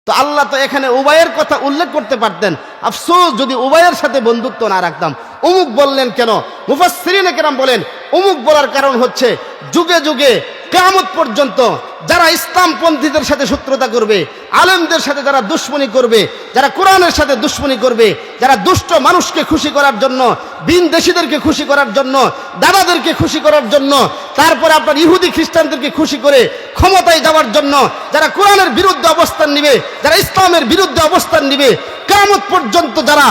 তো আল্লাহ তো এখানে উবাইয়ের কথা উল্লেখ করতে পারতেন, আফসোস যদি উবাইয়ের সাথে বন্ধুত্ব না রাখতাম। অমুক বললেন কেন? মুফাসসিরিনে কেরাম বলেন অমুক বলার কারণ হচ্ছে যুগে যুগে কিয়ামত পর্যন্ত যারা ইসলামপন্থীদের সাথে শত্রুতা করবে, আলেমদের সাথে যারা দুশমনি করবে, যারা কোরআনের সাথে দুশমনি করবে, যারা দুষ্ট মানুষকে খুশি করার জন্য, বিনদেশীদেরকে খুশি করার জন্য, দাদাদেরকে খুশি করার জন্য, তারপরে আপনার ইহুদি খ্রিস্টানদেরকে খুশি করে ক্ষমতায় যাওয়ার জন্য যারা কোরআনের বিরুদ্ধে অবস্থান নিবে, যারা ইসলামের বিরুদ্ধে অবস্থান নিবে, কিয়ামত পর্যন্ত যারা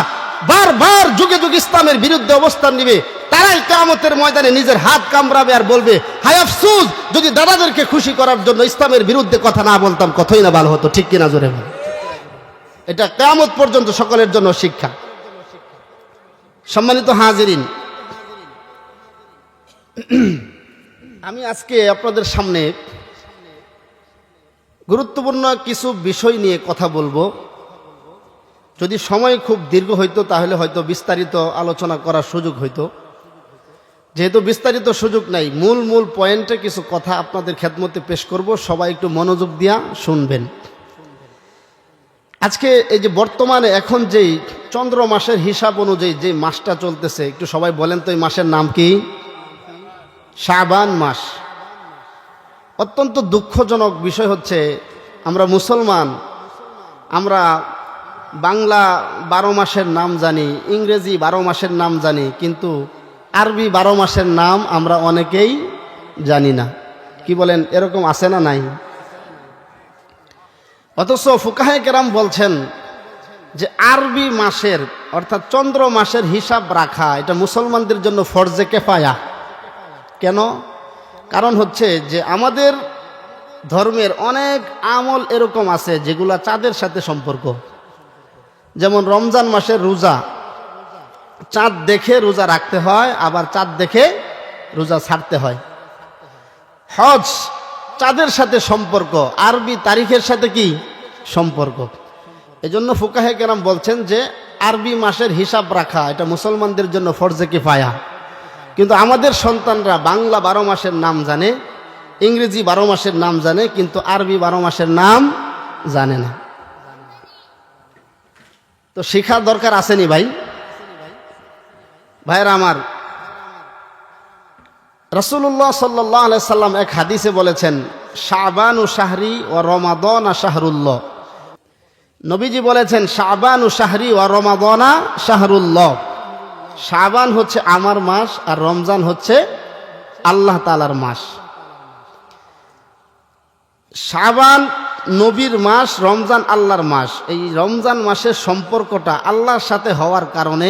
বারবার যুগে যুগে ইসলামের বিরুদ্ধে অবস্থান নিবে, তারাই কিয়ামতের ময়দানে নিজের হাত কামড়াবে আর বলবে, হায় আফসোস যদি দাদাদেরকে খুশি করার জন্য ইসলামের বিরুদ্ধে কথা না বলতাম, কতই না ভালো হতো। ঠিক কিনা জোরে বল? এটা কিয়ামত পর্যন্ত সকলের জন্য শিক্ষা। সম্মানিত হাজিরিন, আমি আজকে আপনাদের সামনে গুরুত্বপূর্ণ কিছু বিষয় নিয়ে কথা বলবো। যদি সময় খুব দীর্ঘ হইতো তাহলে হয়তো বিস্তারিত আলোচনা করার সুযোগ হইতো। যেহেতু বিস্তারিত সুযোগ নাই, মূল পয়েন্টে কিছু কথা আপনাদের খেদমতে পেশ করব। সবাই একটু মনোযোগ দিয়া শুনবেন। আজকে এই যে বর্তমানে এখন যেই চন্দ্র মাসের হিসাব অনুযায়ী যে মাসটা চলতেছে, একটু সবাই বলেন তো এই মাসের নাম কি? শাবান মাস। অত্যন্ত দুঃখজনক বিষয় হচ্ছে আমরা মুসলমান, আমরা বাংলা 12 মাসের নাম জানি, ইংরেজি 12 মাসের নাম জানি, কিন্তু আরবি 12 মাসের নাম আমরা অনেকেই জানি না। কি বলেন, এরকম আছে না নাই? অথচ ফুকাহে কেরাম বলছেন যে আরবি মাসের অর্থাৎ চন্দ্র মাসের হিসাব রাখা এটা মুসলমানদের জন্য ফরজে কেফায়া। কেন? কারণ হচ্ছে যে আমাদের ধর্মের অনেক আমল এরকম আছে যেগুলা চাঁদের সাথে সম্পর্ক। যেমন রমজান মাসের রোজা, চাঁদ দেখে রোজা রাখতে হয়, আবার চাঁদ দেখে রোজা ছাড়তে হয়। হজ চাঁদের সাথে সম্পর্ক, আরবি তারিখের সাথে কি সম্পর্ক। এজন্য ফুকাহে কেরাম বলছেন যে আরবি মাসের হিসাব রাখা এটা মুসলমানদের জন্য ফরজে কিফায়া। কিন্তু আমাদের সন্তানরা বাংলা 12 মাসের নাম জানে, ইংরেজি 12 মাসের নাম জানে, কিন্তু আরবি 12 মাসের নাম জানে না। তো শেখার দরকার আসেনি ভাই? ভাইরা আমার, রাসূলুল্লাহ সাল্লাল্লাহু আলাইহি সাল্লাম এক হাদিসে বলেছেন, শাবানু শাহরি ওয়া রমাদানা শাহরুল্লাহ। নবীজি বলেছেন, শাবানু শাহরি ওয়া রমাদানা শাহরুল্লাহ। শাবান হচ্ছে আমার মাস, আর রমজান হচ্ছে আল্লাহ তাআলার মাস। শাবান নবীর মাস, রমজান আল্লাহর মাস। এই রমজান মাসের সম্পর্কটা আল্লাহর সাথে হওয়ার কারণে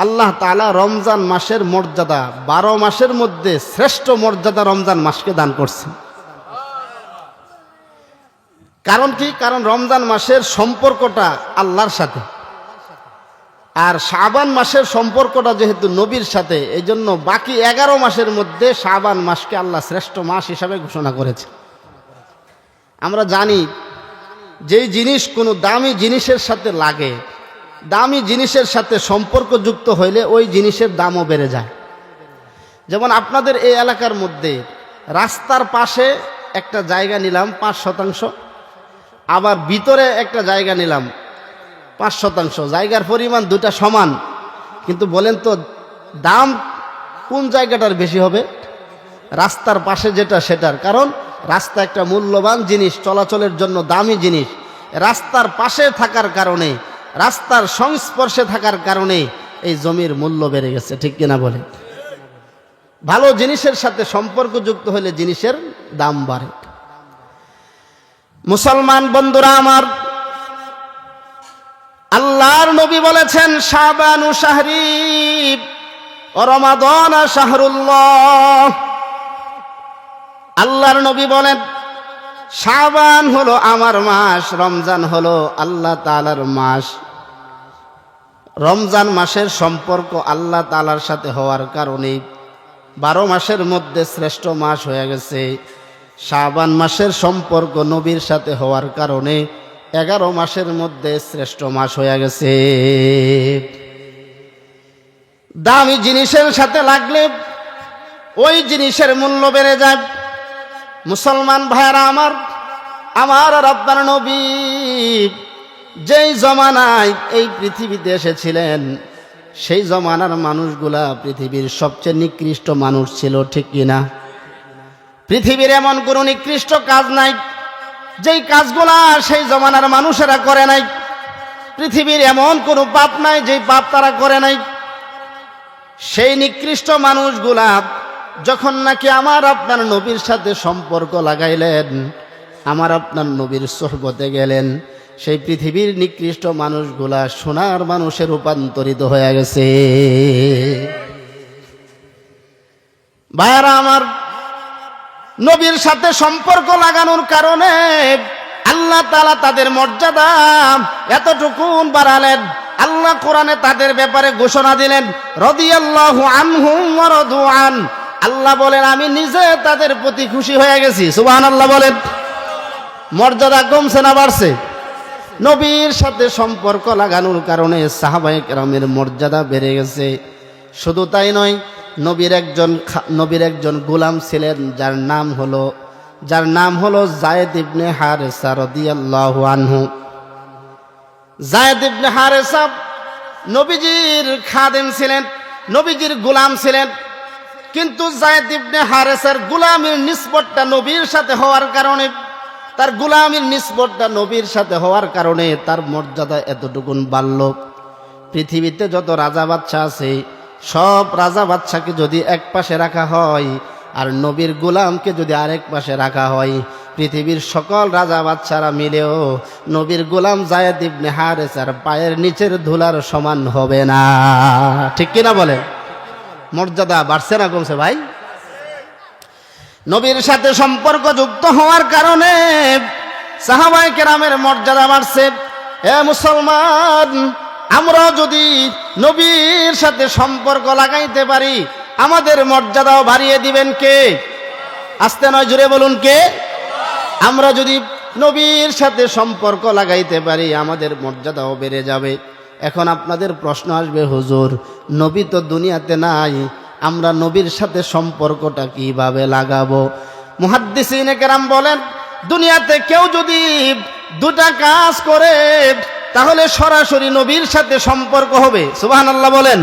আল্লাহ তাআলা রমজান মাসের মর্যাদা 12 মাসের মধ্যে শ্রেষ্ঠ মর্যাদা রমজান মাসকে দান করছেন। কারণ কি? কারণ রমজান মাসের সম্পর্কটা আল্লাহর সাথে, আর শাবান মাসের সম্পর্কটা যেহেতু নবীর সাথে, এই জন্য বাকি 11 মাসের মধ্যে শাবান মাসকে আল্লাহ শ্রেষ্ঠ মাস হিসাবে ঘোষণা করেছে। আমরা জানি যেই জিনিস কোনো দামি জিনিসের সাথে লাগে, দামি জিনিসের সাথে সম্পর্কযুক্ত হইলে ওই জিনিসের দামও বেড়ে যায়। যেমন আপনাদের এই এলাকার মধ্যে রাস্তার পাশে একটা জায়গা নিলাম 5%, আবার ভিতরে একটা জায়গা নিলাম 5%, জায়গার পরিমাণ দুটা সমান, কিন্তু বলেন তো দাম কোন জায়গাটার বেশি হবে? রাস্তার পাশে যেটা সেটার। কারণ রাস্তা একটা মূল্যবান জিনিস, চলাচলের জন্য দামি জিনিস। রাস্তার পাশে থাকার কারণে, রাস্তার সংস্পর্শে থাকার কারণে এই জমির মূল্য বেড়ে গেছে। ঠিক কিনা বলে? ভালো জিনিসের সাথে সম্পর্কযুক্ত হলে জিনিসের দাম বাড়ে। মুসলমান বন্ধুরা আমার, আল্লাহর নবী বলেছেন, শাবানু শাহরি ও রমাদানা শাহরুল্লাহ। আল্লাহর নবী বলেন, শাবান হলো আমার মাস, রমজান হলো আল্লাহ তাআলার মাস। রমজান মাসের সম্পর্ক আল্লাহ তাআলার সাথে হওয়ার কারণে 12 মাসের মধ্যে শ্রেষ্ঠ মাস হয়ে গেছে। শাবান মাসের সম্পর্ক নবীর সাথে হওয়ার কারণে 11 মাসের মধ্যে শ্রেষ্ঠ মাস হয়ে গেছে। দামি জিনিসের সাথে লাগলে ওই জিনিসের মূল্য বেড়ে যায়। মুসলমান ভাইরা আমার, আমার আর আপনার নবী যেই জমানায় এই পৃথিবীতে এসেছিলেন সেই জমানার মানুষগুলা পৃথিবীর সবচেয়ে নিকৃষ্ট মানুষ ছিল, ঠিক কিনা? পৃথিবীর এমন কোনো নিকৃষ্ট কাজ নাই যেই কাজগুলা সেই জমানার মানুষেরা করে নাই। পৃথিবীর এমন কোনো পাপ নাই যেই পাপ তারা করে নাই। সেই নিকৃষ্ট মানুষগুলা যখন নাকি আমার আপনার নবীর সাথে সম্পর্ক লাগাইলেন, আমার আপনার নবীর সোহবতে গেলেন, সেই পৃথিবীর নিকৃষ্ট মানুষগুলা সোনার মানুষে রূপান্তরিত হয়ে গেছে। ভাইয়ারা আমার, নবীর সাথে সম্পর্ক লাগানোর কারণে আল্লাহ তাআলা তাদের মর্যাদা এতটুকুন বাড়ালেন। আল্লাহ কোরআনে তাদের ব্যাপারে ঘোষণা দিলেন, রাদিয়াল্লাহু আনহুম ওয়া রাদু আন। আল্লাহ বলেন, আমি নিজে তাদের প্রতি খুশি হয়ে গেছি। সুবহানাল্লাহ বলেন। মর্যাদা কমছে না বাড়ছে? নবীর সাথে সম্পর্ক লাগানোর কারণে সাহাবায়ে কেরামের মর্যাদা বেড়ে গেছে। শুধু তাই নয়, নবীর একজন গোলাম ছিলেন যার নাম হলো যায়েদ ইবনে হারেসা রাদিয়াল্লাহু আনহু। যায়েদ ইবনে হারেসা নবীজির খাদেম ছিলেন, নবীজির গোলাম ছিলেন। কিন্তু যায়েদ ইবনে হারেসার গোলামির নিসবতটা নবীর সাথে হওয়ার কারণে, তার গোলামির নিসবতটা নবীর সাথে হওয়ার কারণে তার মর্যাদা এতটুকুন বাড়ল। পৃথিবীতে যত রাজা বাদশা আছে সব রাজা বাদশাকে যদি এক পাশে রাখা হয় আর নবীর গোলামকে যদি আরেক পাশে রাখা হয়, পৃথিবীর সকল রাজা বাদশারা মিলেও নবীর গোলাম যায়েদ ইবনে হারেসার পায়ের নিচের ধুলার সমান হবে না, ঠিক কিনা বলে? মর্যাদা বাড়ছে না কমছে ভাই? নবীর সাথে সম্পর্ক যুক্ত হওয়ার কারণে সাহাবায়ে কেরামের মর্যাদা বাড়ছে। হে মুসলমান, আমরা যদি নবীর সাথে সম্পর্ক লাগাইতে পারি আমাদের মর্যাদাও বাড়িয়ে দিবেন কে? আস্তে নয়, জোরে বলুন কে? আমরা যদি নবীর সাথে সম্পর্ক লাগাইতে পারি আমাদের মর্যাদাও বেড়ে যাবে। এখন আপনাদের প্রশ্ন আসবে, হুজুর নবী তো দুনিয়াতে নাই, আমরা নবীর সাথে সম্পর্কটা কিভাবে লাগাবো? মুহাদ্দিসিনে কেরাম বলেন, দুনিয়াতে কেউ যদি দুটা কাজ করে তাহলে সরাসরি নবীর সাথে সম্পর্ক হবে। সুবহানাল্লাহ বলেন,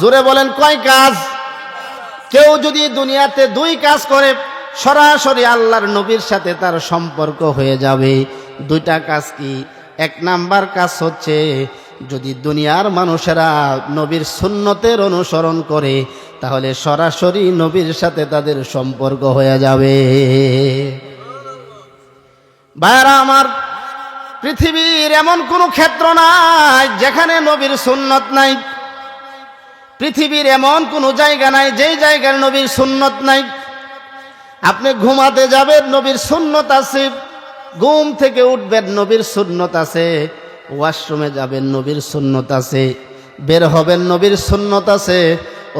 জোরে বলেন, কয় কাজ? কেউ যদি দুনিয়াতে দুই কাজ করে সরাসরি আল্লাহর নবীর সাথে তার সম্পর্ক হয়ে যাবে। দুইটা কাজ কি? এক নাম্বার কাজ হচ্ছে, যদি দুনিয়ার মানুষেরা নবীর সুন্নতের অনুসরণ করে তাহলে সরাসরি নবীর সাথে তাদের সম্পর্ক হয়ে যাবে। ভাইরা আমার, পৃথিবীর এমন কোনো ক্ষেত্র নাই যেখানে নবীর সুন্নত নাই। পৃথিবীর এমন কোনো জায়গা নাই যেই জায়গার নবীর সুন্নত নাই। আপনি ঘুমাতে যাবেন, নবীর সুন্নত আছে। ঘুম থেকে উঠবেন, নবীর সুন্নত আছে। ওয়াশরুমে যাবেন, নবীর সুন্নত আছে। বের হবেন, নবীর সুন্নত আছে।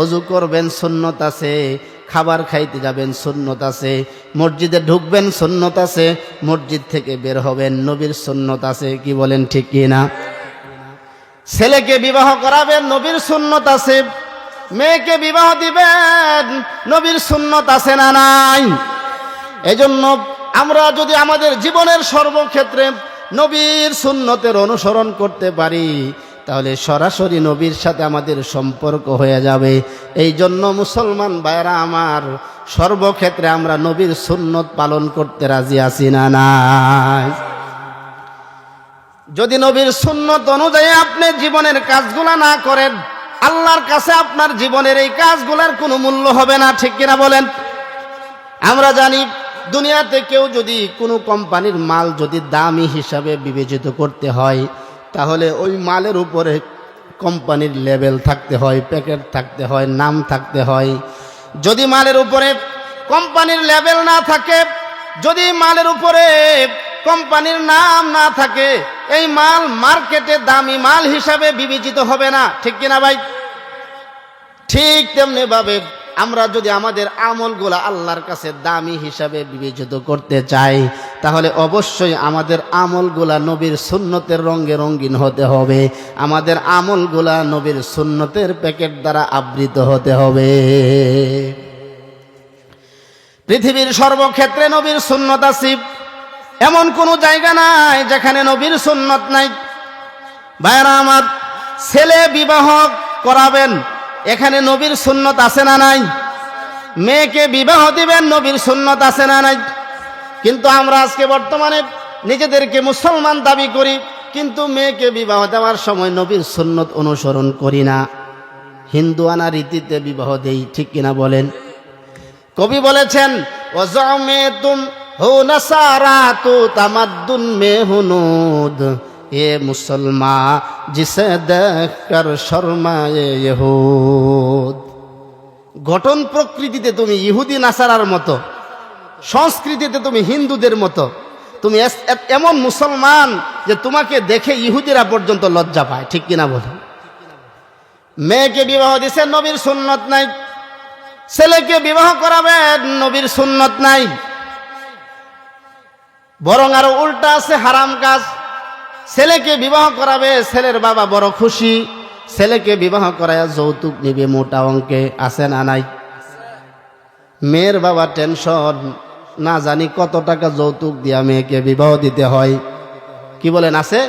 ওযু করবেন, সুন্নত আছে। খাবার খাইতে যাবেন, সুন্নত আছে। মসজিদে ঢুকবেন, সুন্নত আছে। মসজিদ থেকে বের হবেন, নবীর সুন্নত আছে। কি বলেন, ঠিক কি না? ছেলেকে বিবাহ করাবেন, নবীর সুন্নত আছে। মেয়েকে বিবাহ দিবেন, নবীর সুন্নত আছে না নাই? এজন্য আমরা যদি আমাদের জীবনের সর্বক্ষেত্রে নবীর সুন্নতের অনুসরণ করতে পারি তাহলে সরাসরি নবীর সাথে আমাদের সম্পর্ক হয়ে যাবে। এই জন্য মুসলমান ভাইরা আমার, সর্বক্ষেত্রে আমরা নবীর সুন্নত পালন করতে রাজি আছি না নাই? যদি নবীর সুন্নত অনুযায়ী আপনি জীবনের কাজগুলা না করেন, আল্লাহর কাছে আপনার জীবনের এই কাজগুলার কোনো মূল্য হবে না, ঠিক কিনা বলেন? আমরা জানি দুনিয়াতে কেউ যদি কোনো কোম্পানির মাল যদি দামি হিসাবে বিবেচিত করতে হয় তাহলে ওই মালের উপরে কোম্পানির লেবেল থাকতে হয়, প্যাকেট থাকতে হয়, নাম থাকতে হয়। যদি মালের উপরে কোম্পানির লেবেল না থাকে, যদি মালের উপরে কোম্পানির নাম না থাকে, এই মাল মার্কেটে দামি মাল হিসাবে বিবেচিত হবে না, ঠিক কিনা ভাই? ঠিক তেমনি ভাবে আমরা যদি আমাদের আমলগুলা আল্লাহর কাছে দামি হিসাবে বিবেচিত করতে চাই তাহলে অবশ্যই আমাদের আমলগুলা নবীর সুন্নতের রঙে রঙিন হতে হবে। আমাদের আমলগুলা নবীর সুন্নতের প্যাকেট দ্বারা আবৃত হতে হবে। পৃথিবীর সর্বক্ষেত্রে নবীর সুন্নত আছে। এমন কোনো জায়গা নাই যেখানে নবীর সুন্নত নাই। ভাইরা আমার, ছেলে বিবাহ করাবেন, এখানে নবীর সুন্নত আছে না নাই? মেয়েকে বিবাহ দিবেন, নবীর সুন্নত আছে না নাই? কিন্তু আমরা আজকে বর্তমানে নিজেদেরকে মুসলমান দাবি করি, কিন্তু মেয়েকে বিবাহ দেওয়ার সময় নবীর সুন্নত অনুসরণ করি না, হিন্দুয়ানা রীতিতে বিবাহ দেই। ঠিক কিনা বলেন? কবি বলেছেন, ওয়াজামেতুম হুনাসারাতু তামাদ্দুন মে হুনুদ, এ মুসলমা জিসে দেখকর শর্মায়ে ইহুদ। গঠন প্রকৃতিতে তুমি ইহুদি নাসারার মতো, সংস্কৃতিতে তুমি হিন্দুদের মতো, তুমি এমন মুসলমান যে তোমাকে দেখে ইহুদিরা পর্যন্ত লজ্জা পায়। ঠিক কিনা বলেন? মেয়েকে বিবাহ দিছে, নবীর সুন্নত নাই। ছেলেকে বিবাহ করাবেন, নবীর সুন্নত নাই। বরং আরো উল্টা আছে, হারাম কাজ। ছেলেকে বিবাহ করাবে, ছেলের বাবা বড় খুশি, ছেলেকে বিবাহ করায় যৌতুক নিবে মোটা অঙ্কে, আছে না নাই? মেয়ের বাবা টেনশন, না জানি কত টাকা যৌতুক দিয়া মেয়েকে বিবাহ দিতে হয়। কি বলেন, আছে?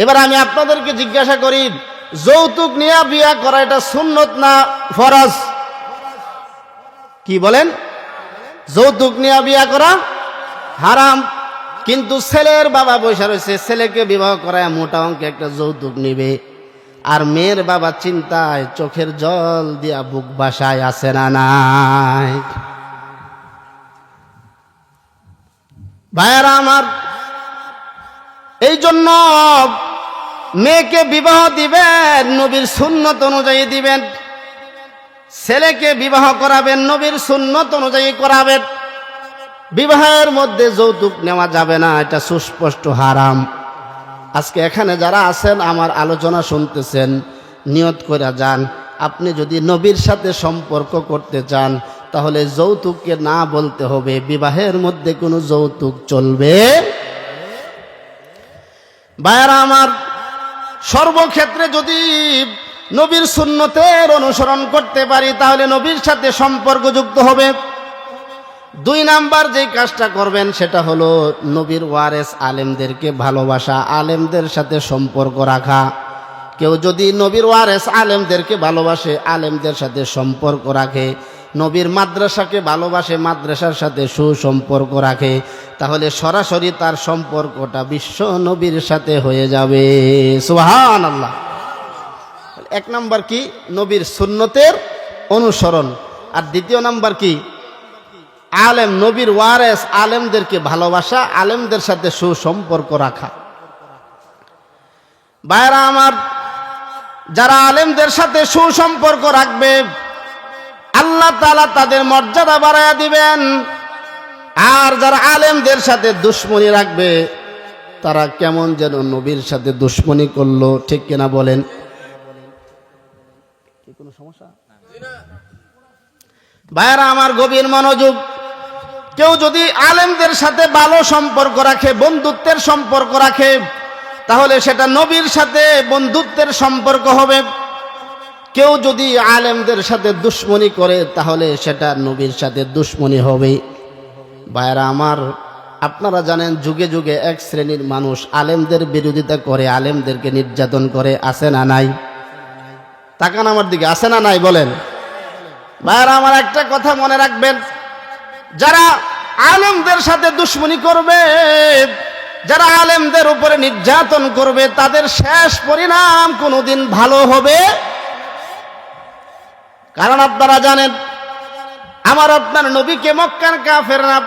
এবার আমি আপনাদেরকে জিজ্ঞাসা করি, যৌতুক নিয়ে বিয়া করা এটা সুন্নত না ফরজ? কি বলেন? যৌতুক নিয়ে বিয়া করা হারাম, কিন্তু ছেলের বাবা বসে রয়েছে, ছেলেকে বিবাহ করায় মোটা অঙ্কে একটা যৌতুক নিবে, আর মেয়ের বাবা চিন্তায় চোখের জল দিয়া বুক বাসায়, আছে না নাই? ভাইয়েরা আমার, এই জন্য মেয়েকে বিবাহ দিবেন, নবীর সুন্নত অনুযায়ী দিবেন। ছেলেকে বিবাহ করাবেন, নবীর সুন্নত অনুযায়ী করাবেন। বিবাহের মধ্যে যৌতুক নেওয়া যাবে না, এটা সুস্পষ্ট হারাম। আজকে এখানে যারা আছেন, আমার আলোচনা শুনতেছেন, নিয়ত করে যান, আপনি যদি নবীর সাথে সম্পর্ক করতে চান, তাহলে যৌতুককে না বলতে হবে। বিবাহের মধ্যে কোনো যৌতুক চলবে। ভাইয়েরা আমার, সর্বক্ষেত্রে যদি নবীর সুন্নতের অনুসরণ করতে পারি, তাহলে নবীর সাথে সম্পর্ক যুক্ত হবে। 2 নাম্বার যে কাজটা করবেন, সেটা হলো নবীর ওয়ারেস আলেমদেরকে ভালোবাসা, আলেমদের সাথে সম্পর্ক রাখা। কেউ যদি নবীর ওয়ারেস আলেমদেরকে ভালোবাসে, আলেমদের সাথে সম্পর্ক রাখে, নবীর মাদ্রাসাকে ভালোবাসে, মাদ্রাসার সাথে সুসম্পর্ক রাখে, তাহলে সরাসরি তার সম্পর্কটা বিশ্ব নবীর সাথে হয়ে যাবে। সুবহানাল্লাহ। 1 নাম্বার কি? নবীর সুন্নতের অনুসরণ। আর 2 নাম্বার কি? আলেম, নবীর ওয়ারেস আলেমদেরকে ভালোবাসা, আলেমদের সাথে সুসম্পর্ক রাখা। ভাইরা আমার, যারা আলেমদের সাথে সুসম্পর্ক রাখবে, আল্লাহ তাআলা তাদের মর্যাদা বাড়ায়া দিবেন। আর যারা আলেমদের সাথে দুশ্মনী রাখবে, তারা কেমন যেন নবীর সাথে দুশ্মনী করলো। ঠিক কিনা বলেন? কি কোনো সমস্যা? ভাইরা আমার, গভীর মনোযোগ। কেউ যদি আলেমদের সাথে ভালো সম্পর্ক রাখে, বন্ধুত্বের সম্পর্ক রাখে, তাহলে সেটা নবীর সাথে বন্ধুত্বের সম্পর্ক হবে। কেউ যদি আলেমদের সাথে দুশ্মনী করে, তাহলে সেটা নবীর সাথে দুশ্মনী হবে। ভাইরা আমার, আপনারা জানেন, যুগে যুগে এক শ্রেণীর মানুষ আলেমদের বিরোধিতা করে, আলেমদেরকে নির্যাতন করে, আছে না নাই? তাকান আমার দিকে, আছে না নাই বলেন? ভাইরা আমার, একটা কথা মনে রাখবেন, যারা আলেমদের সাথে দুশ্মনী করবে, যারা আলেমদের উপরে নির্যাতন করবে, তাদের শেষ পরিণাম কোনোদিন ভালো হবে। কারণ আপনারা জানেন, আমার আপনার নবীকে মক্কার কাফেররা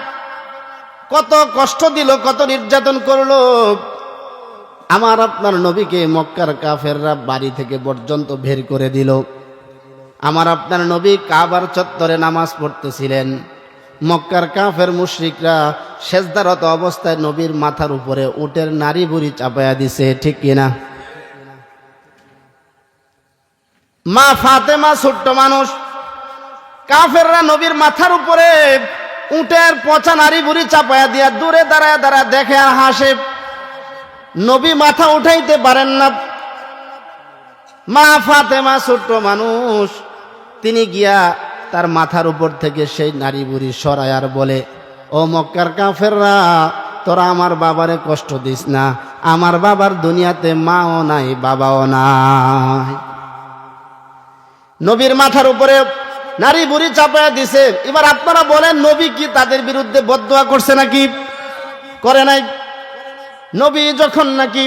কত কষ্ট দিল, কত নির্যাতন করলো। আমার আপনার নবীকে মক্কার কাফেররা বাড়ি থেকে পর্যন্ত বের করে দিল। আমার আপনার নবী কাবার চত্বরে নামাজ পড়তেছিলেন, মক্কার কাফের মুশরিকরা সেজদারত অবস্থায় নবীর মাথার উপরে উটের নাড়ি বুড়ি চাপায়া দিছে। ঠিক কিনা? মা ফাতেমা ছোট্ট মানুষ, কাফেররা নবীর মাথার উপরে উটের পচা নাড়ি বুড়ি চাপায়া দিয়া দূরে দাঁড়ায় দাঁড়ায় দেখে আর হাসে। নবী মাথা উঠাইতে পারেন না। মা ফাতেমা ছোট্ট মানুষ, তিনি গিয়া তার মাথার উপর থেকে সেই নারী বুড়ি সরায় আর বলে, ও মক্কার কাফেররা, তোরা আমার বাবারে কষ্ট দিস না, আমার বাবার দুনিয়াতে মাও নাই বাবাও নাই। নবীর মাথার উপরে নারী বুড়ি চাপায়া দিছে। এবার আপনারা বলেন, নবী কি তাদের বিরুদ্ধে বদদোয়া করছে নাকি? করে নাই। নবী যখন নাকি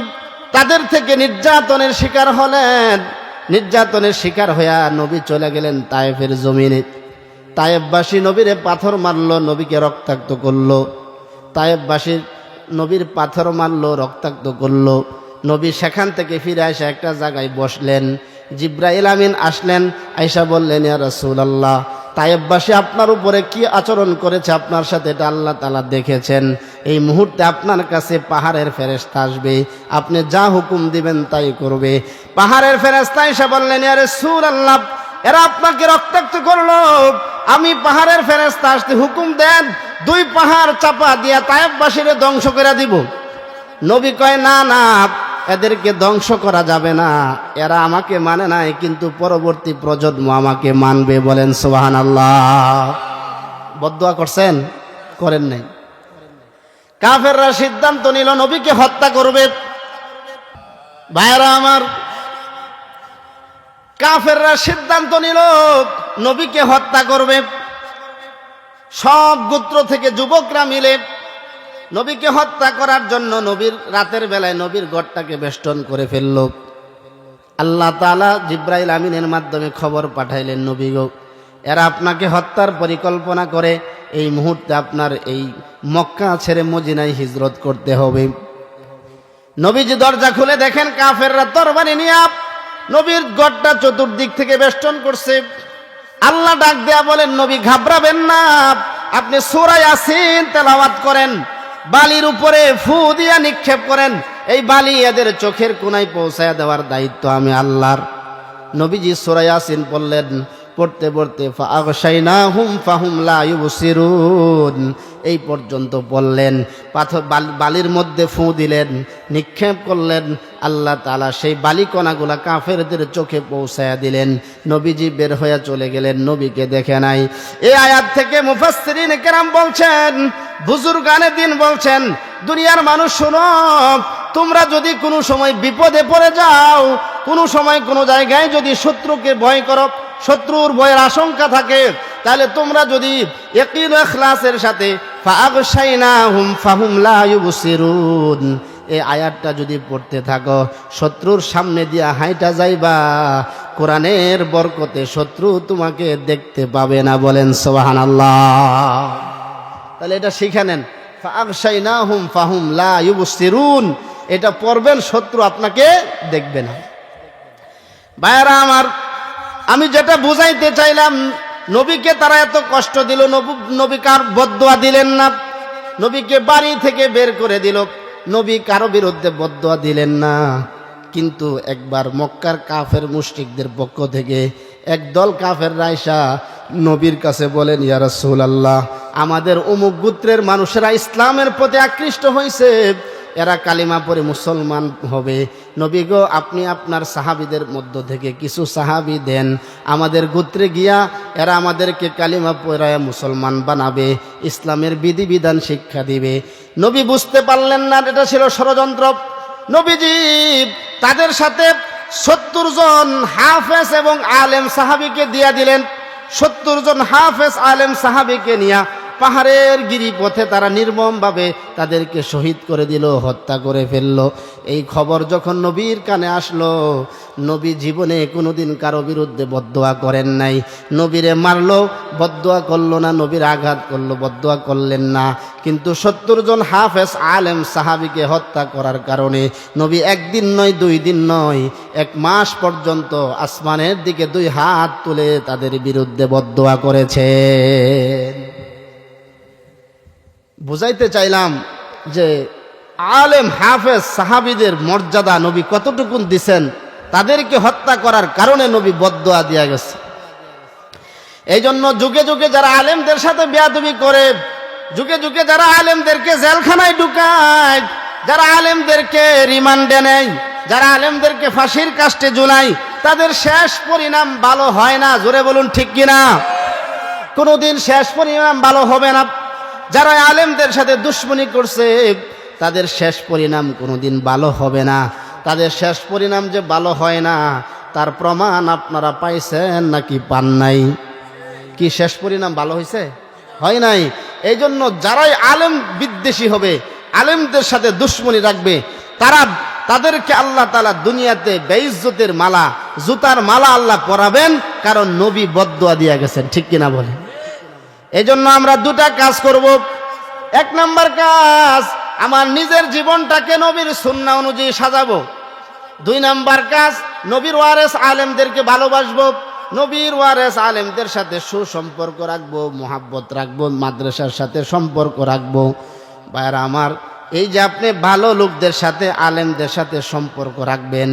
তাদের থেকে নির্যাতনের শিকার হলেন, নির্যাতনের শিকার হইয়া নবী চলে গেলেন তায়েফের জমিনে। তায়েফবাসী নবীরে পাথর মারলো, নবীকে রক্তাক্ত করলো। তায়েফবাসী নবীর পাথর মারলো, রক্তাক্ত করলো। নবী সেখান থেকে ফিরে এসে একটা জায়গায় বসলেন। জিব্রাইল আমিন আসলেন, আয়েশা বললেন, ইয়া রাসূলুল্লাহ, তায়েফবাসী আপনার উপরে কি আচরণ করেছে আপনার সাথে এটা আল্লাহ তাআলা দেখেছেন। এই মুহূর্তে আপনার কাছে পাহাড়ের ফেরেশতা আসবে, আপনি যা হুকুম দিবেন তাই করবে। পাহাড়ের ফেরেশতা এসে বললেন, ইয়া রাসূলুল্লাহ, এরা আপনাকে রক্তাক্ত করলো, আমি পাহাড়ের ফেরেশতা আসতে হুকুম দেন, 2 পাহাড় চাপা দিয়া তায়েফবাসীরে ধ্বংস করে দিব। নবী কয়, না না, এদেরকে ধ্বংস করা যাবে না, এরা আমাকে মানে নাই, কিন্তু পরবর্তী প্রজন্ম আমাকে মানবে। বলেন সুবহানাল্লাহ। বদদোয়া করছেন? করেন নাই। কাফেররা সিদ্ধান্ত নিল নবীকে হত্যা করবে। ভাইরা আমার, কাফেররা সিদ্ধান্ত নিল নবীকে হত্যা করবে। সব গোত্র থেকে যুবকরা মিলে নবীকে হত্যা করার জন্য নবীর রাতের বেলায় নবীর গড়টাকে বেষ্টন করে ফেলল। আল্লাহ তাআলা জিব্রাইল আমিনের মাধ্যমে খবর পাঠাইলেন, নবী গো, এরা আপনাকে হত্যার পরিকল্পনা করে, এই মুহূর্তে আপনার এই মক্কা ছেড়ে মদিনায় হিজরত করতে হবে। নবীজি দরজা খুলে দেখেন কাফেররা তরবারি নিয়ে নবীর গড়টা চতুর্দিক থেকে বেষ্টন করছে। আল্লাহ ডাক দেয়া বলেন, নবী ঘাবড়াবেন না, আপনি সূরা ইয়াসিন তেলাওয়াত করেন, বালির উপরে ফু দিয়া নিক্ষেপ করেন, এই বালি এদের চোখের কোনায় পৌঁছায় দেওয়ার দায়িত্ব আমি আল্লাহর। নবীজি সূরা ইয়াসিন পড়লেন, পড়তে পড়তে ফাআগশাইনাহুম ফাহুম লা ইউবসিরুন এই পর্যন্ত বললেন। পাথর বালির মধ্যে ফু দিলেন, নিক্ষেপ করলেন, আল্লাহ তাআলা সেই বালিকণাগুলা কাফেরদের চোখে পৌঁছায়া দিলেন। নবীজি বের হয়ে চলে গেলেন, নবীকে দেখে নাই। এই আয়াত থেকে মুফাসসিরিন কেরাম বলছেন, বুজুর্গানে দিন বলছেন, দুনিয়ার মানুষ শোনো, তোমরা যদি কোনো সময় বিপদে পড়ে যাও, কোনো সময় কোনো জায়গায় যদি শত্রুকে ভয় করো, শত্রুর ভয়ের আশঙ্কা থাকে, তাহলে তোমরা যদি ইয়াকিন ও ইখলাসের সাথে ফাআগশাইনাহুম ফাহুম লা ইউবসিরুন এই আয়াতটা যদি পড়তে থাকো, শত্রুর সামনে দিয়া হাইটা যাইবা, কোরআনের বরকতে শত্রু তোমাকে দেখতে পাবে না। বলেন সুবহানাল্লাহ। তাহলে এটা শিখে নেন, ফাআগশাইনাহুম ফাহুম লা ইউবসিরুন এটা পড়বেন, শত্রু আপনাকে দেখবে না। ভাইরা আমার, আমি যেটা বুঝাইতে চাইলাম, নবীকে তারা এত কষ্ট দিল, নবী কার বদদোয়া দিলেন না, নবীকে বাড়ি থেকে বের করে দিল, নবী কারো বিরুদ্ধে বদদোয়া দিলেন না। কিন্তু একবার মক্কার কাফের মুশরিকদের পক্ষ থেকে একদল কাফের রাইসা নবীর কাছে বলেন, ইয়া রাসূলুল্লাহ, আমাদের অমুক গোত্রের মানুষেরা ইসলামের প্রতি আকৃষ্ট হয়েছে, এরা কালিমা পড়ে মুসলমান হবে। নবী গো, আপনি আপনার সাহাবীদের মধ্য থেকে কিছু সাহাবী দেন, আমাদের গোত্রে গিয়া এরা আমাদেরকে কালিমা পড়ায় মুসলমান বানাবে, ইসলামের বিধিবিধান শিক্ষা দিবে। নবী বুঝতে পারলেন না এটা ছিল ষড়যন্ত্র। নবীজি তাদের সাথে 70 জন হাফেজ এবং আলেম সাহাবীকে দিয়া দিলেন। 70 জন হাফেজ আলেম সাহাবীকে নিয়া পাহাড়ের গিরিপথে তারা নির্মমভাবে তাদেরকে শহীদ করে দিল, হত্যা করে ফেলল। এই খবর যখন নবীর কানে আসলো, নবী জীবনে কোনোদিন কারো বিরুদ্ধে বদদোয়া করেন নাই। নবীরে মারলো, বদদোয়া করলো না, নবীর আঘাত করলো, বদদোয়া করলেন না। কিন্তু 70 জন হাফেজ আলেম সাহাবীকে হত্যা করার কারণে নবী একদিন নয়, 2 দিন নয়, 1 মাস পর্যন্ত আসমানের দিকে 2 হাত তুলে তাদের বিরুদ্ধে বদদোয়া করেছেন। বুঝাইতে চাইলাম যে আলেম হাফেজ সাহাবীদের মর্যাদা নবী কতটুকুন দিছেন, তাদেরকে হত্যা করার কারণে নবী বদদোয়া দিয়া গেছে। এই জন্য যুগে যুগে যারা আলেমদের সাথে বেয়াদবি করে, যুগে যুগে যারা আলেমদেরকে জেলখানায় ঢুকায়, যারা আলেমদেরকে রিমান্ডে নেয়, যারা আলেমদেরকে ফাঁসির কাস্টে ঝুলায়, তাদের শেষ পরিণাম ভালো হয় না। জোরে বলুন ঠিক কিনা? কোনোদিন শেষ পরিণাম ভালো হবে না। যারা আলেমদের সাথে দুশ্মনী করছে তাদের শেষ পরিণাম কোনোদিন ভালো হবে না। তাদের শেষ পরিণাম যে ভালো হয় না তার প্রমাণ আপনারা পাইছেন নাকি পান নাই? কি শেষ পরিণাম ভালো হয়েছে? হয় নাই। এই জন্য যারাই আলেম বিদ্বেষী হবে, আলেমদের সাথে দুশ্মনী রাখবে, তাদেরকে আল্লাহ তাআলা দুনিয়াতে বেইজ্জতের মালা, জুতার মালা আল্লাহ পরাবেন, কারণ নবী বদদুয়া দিয়া গেছেন। ঠিক কিনা বলেন? এই জন্য আমরা দুটা কাজ করব। এক নাম্বার কাজ, আমার নিজের জীবনটাকে নবীর সুন্নাহ অনুযায়ী সাজাবো। দুই নাম্বার কাজ, নবীর ওয়ারেস আলেমদেরকে ভালোবাসবো, নবীর ওয়ারেস আলেমদের সাথে সুসম্পর্ক রাখবো, মুহাব্বত রাখবো, মাদ্রাসার সাথে সম্পর্ক রাখবো। ভাইরা আমার, এই যে আপনি ভালো লোকদের সাথে, আলেমদের সাথে সম্পর্ক রাখবেন,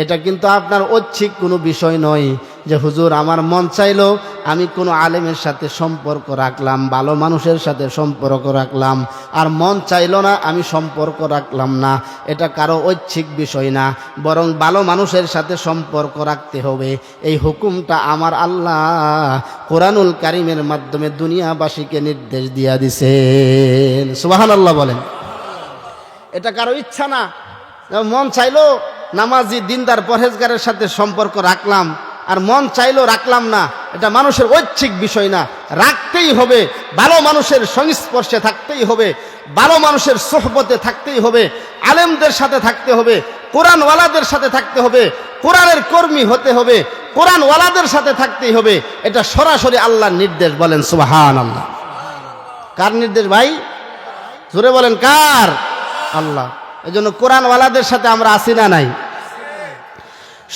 এটা কিন্তু আপনার ঐচ্ছিক কোনো বিষয় নয় যে হুজুর আমার মন চাইলো আমি কোনো আলেমের সাথে সম্পর্ক রাখলাম, ভালো মানুষের সাথে সম্পর্ক রাখলাম, আর মন চাইলো না আমি সম্পর্ক রাখলাম না। এটা কারো ঐচ্ছিক বিষয় না, বরং ভালো মানুষের সাথে সম্পর্ক রাখতে হবে। এই হুকুমটা আমার আল্লাহ কোরআনুল কারীমের মাধ্যমে দুনিয়াবাসীকে নির্দেশ দিয়া দিছেন। সুবহানাল্লাহ বলেন। এটা কারো ইচ্ছা না, মন চাইলো নামাজি দিনদার পরহেজগারের সাথে সম্পর্ক রাখলাম, আর মন চাইলো রাখলাম না। এটা মানুষের ঐচ্ছিক বিষয় না, রাখতেই হবে। ভালো মানুষের সংস্পর্শে থাকতেই হবে, ভালো মানুষের সোহবতে থাকতেই হবে, আলেমদের সাথে থাকতে হবে, কোরআনওয়ালাদের সাথে থাকতে হবে, কোরআনের কর্মী হতে হবে, কোরআনওয়ালাদের সাথে থাকতেই হবে। এটা সরাসরি আল্লাহর নির্দেশ। বলেন সুবহানাল্লাহ। কার নির্দেশ ভাই? জোরে বলেন কার? আল্লাহ। এই জন্য কোরআনওয়ালাদের সাথে আমরা আসি না নাই?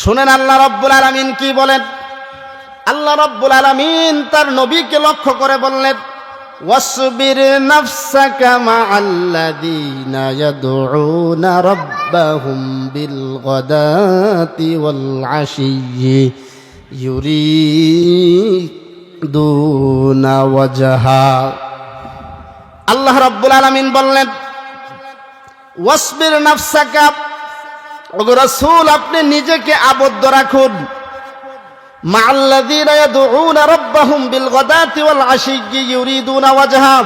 শুনেন আল্লাহ রাব্বুল আলামিন কি বলেন। আল্লাহ রাব্বুল আলামিন তার নবীকে লক্ষ্য করে বললেন, ওয়াসবির নাফসাকা মাআল্লাযীনা ইয়াদউনা রাব্বাহুম বিল গাদাতি ওয়াল আশিয়্যি ইউরিদুনা ওয়াজহা। আল্লাহ রাব্বুল আলামিন বললেন, ওয়াসবির নাফসাকা, ওগো রাসূল আপনি নিজেকে আবদ্ধ রাখুন, মাআল্লাযীনা ইয়াদউনা রাব্বাহুম বিল গাদাতি ওয়াল আশিয়্যি ইউরিদুনা ওয়াজহা।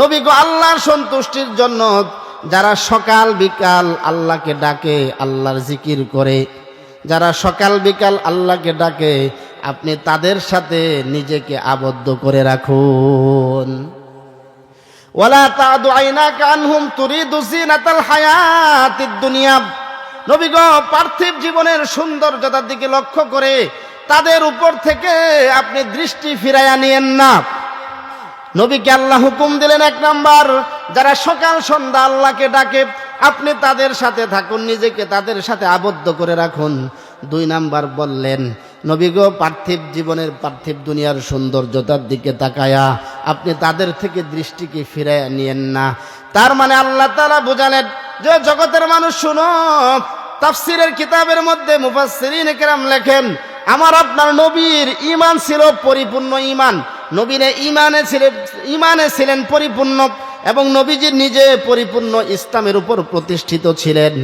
নবী গো, আল্লাহর সন্তুষ্টির জন্য যারা সকাল বিকাল আল্লাহকে ডাকে, আল্লাহর জিকির করে, যারা সকাল বিকাল আল্লাহকে ডাকে, আপনি তাদের সাথে নিজেকে আবদ্ধ করে রাখুন। ওয়ালা তাদু আইনাকা আনহুম তুরিদু জিনাতাল হায়াতিদ দুনিয়া। নবী গো, পার্থিব জীবনের সৌন্দর্যতার দিকে লক্ষ্য করে তাদের উপর থেকে আপনি দৃষ্টি ফিরাইয়া নিয়েন না। নবীকে আল্লাহ হুকুম দিলেন, এক নাম্বার, যারা সকাল সন্ধ্যা আল্লাহকে ডাকে আপনি তাদের সাথে থাকুন, নিজেকে তাদের সাথে আবদ্ধ করে রাখুন। দুই নাম্বার বললেন, নবী গো, পার্থিব জীবনের, পার্থিব দুনিয়ার সৌন্দর্যতার দিকে তাকায়া আপনি তাদের থেকে দৃষ্টিকে ফিরাইয়া নিয়েন না। তার মানে আল্লাহ তাআলা বুঝালেন যে জগতের মানুষ শুনো, তাফসীরের কিতাবের মধ্যে মুফাসসিরিনে কেরাম লেখেন, আমার আপনার নবীর ঈমান ছিল পরিপূর্ণ ঈমান, নবীর ঈমানে ছিলেন পরিপূর্ণ, এবং নবীজি নিজে পরিপূর্ণ ইসলামের উপর প্রতিষ্ঠিত ছিলেন।